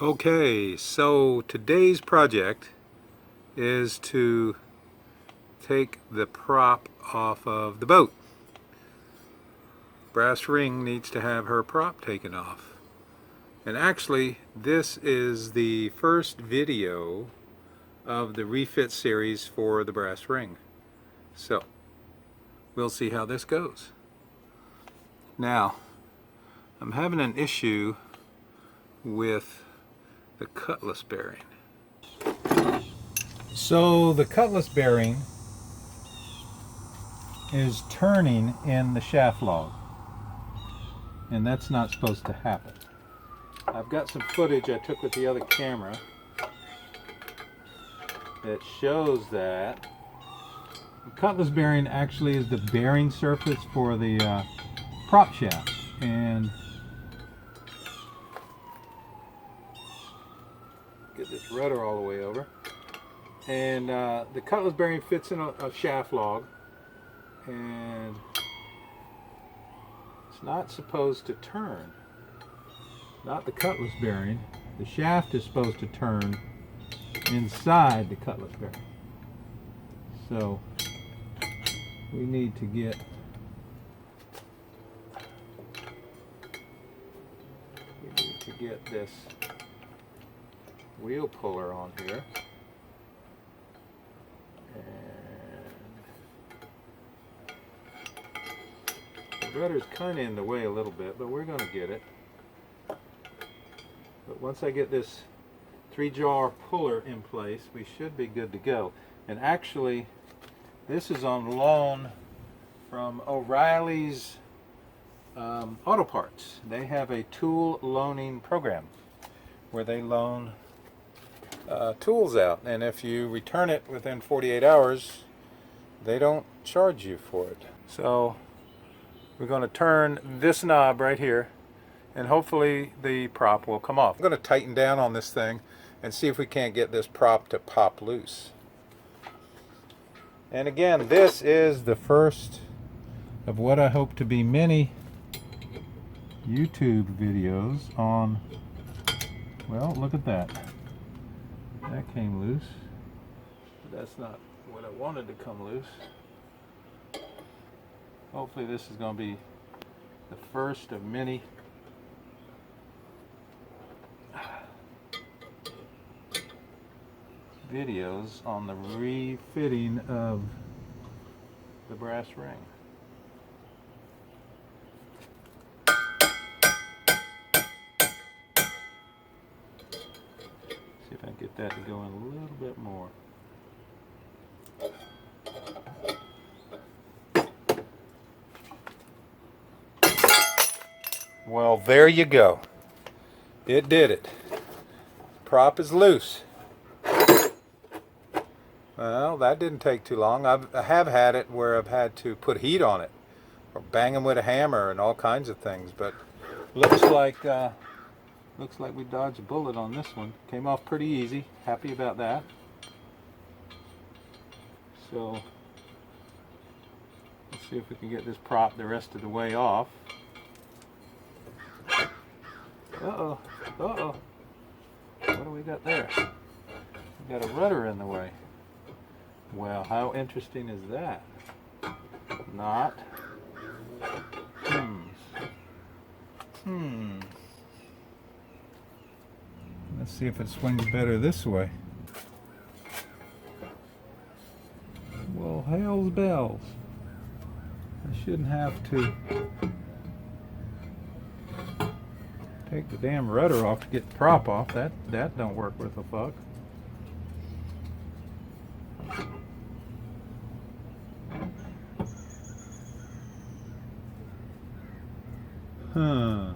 Okay, so today's project is to take the prop off of the boat. Brass Ring needs to have her prop taken off. And actually, this is the first video of the refit series for the Brass Ring. So, we'll see how this goes. Now, I'm having an issue with the Cutlass bearing. So the Cutlass bearing is turning in the shaft log, and that's not supposed to happen. I've got some footage I took with the other camera that shows that the Cutlass bearing actually is the bearing surface for the prop shaft, and get this rudder all the way over, and the Cutlass bearing fits in a shaft log, and it's not supposed to turn. Not the Cutlass bearing. The shaft is supposed to turn inside the Cutlass bearing. So we need to get this wheel puller on here, and the rudder's kind of in the way a little bit, but we're going to get it. But once I get this 3-jar puller in place, we should be good to go. And actually, this is on loan from O'Reilly's Auto Parts. They have a tool loaning program where they loan tools out, and if you return it within 48 hours, they don't charge you for it. So we're going to turn this knob right here, and hopefully the prop will come off. I'm going to tighten down on this thing and see if we can't get this prop to pop loose. And again, this is the first of what I hope to be many YouTube videos on, well, look at that. That came loose. But that's not what I wanted to come loose. Hopefully this is going to be the first of many videos on the refitting of the brass ring. See if I can get that to go in a little bit more. Well, there you go. It did it. Prop is loose. Well, that didn't take too long. I have had it where I've had to put heat on it, or bang them with a hammer and all kinds of things. But looks like we dodged a bullet on this one. Came off pretty easy. Happy about that. So let's see if we can get this prop the rest of the way off. Uh-oh. Uh-oh. What do we got there? We got a rudder in the way. Well, how interesting is that? Not. Let's see if it swings better this way. Well, hell's bells. I shouldn't have to take the damn rudder off to get the prop off. That don't work worth a fuck. Huh.